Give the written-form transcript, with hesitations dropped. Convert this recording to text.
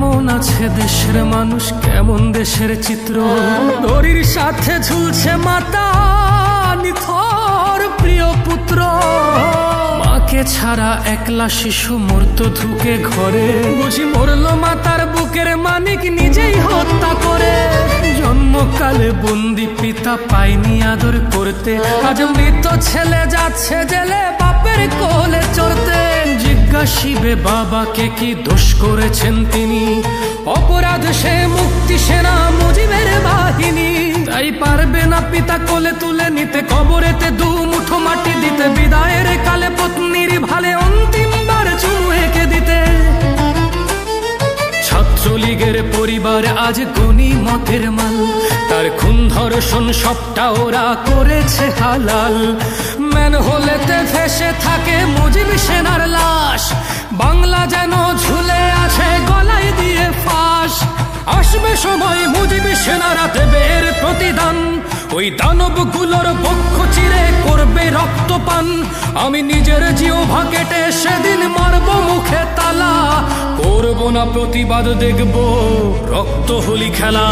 কেমন আছে দেশের মানুষ, কেমন দেশের চিত্র। দড়ির সাথে ঝুলছে মাতা, নিথর প্রিয় পুত্র। মাকে ছাড়া একলা শিশু মরত ঢুকে ঘরে। বুঝি মরলো মাতার বুকের মানিক নিজেই হত্যা করে। জন্মকালে বন্দি পিতা পায়নি আদর করতে, আজ মৃত ছেলে যাচ্ছে জেলে বাপের কোলে চড়তে। জিজ্ঞাসিবে বাবাকে কি দোষ করেছেন তিনি, অপরাধ সে মুক্তি সেনা মুজিবের বাহিনী। তাই পারবে না পিতা কোলে তুলে নিতে, কবরেতে দু মুঠো মাটি দিতে, বিদায়ের কালে পত্নীর ভালে অন্তিমবার চুমু এঁকে দিতে। ছাত্রলীগের পরিবার আজ গনিমতের মাল, তার খুন ধর্ষণ সবটা ওরা করেছে হালাল। ম্যান হলেতে ভেসে থাকে মুজিব সেনার লাশ, বাংলা যেন ঝুলে আছে গলায় দিয়ে ফাঁস। আসবে সময় মুজিব সেনারা দেবে এর প্রতিদান, ওই দানবগুলোর বক্ষ চিরে করবে রক্তপান। আমি নিজের জিহ্বা কেটে সেদিন মারব মুখে তালা, করব না প্রতিবাদ, দেখব রক্ত হোলি খেলা।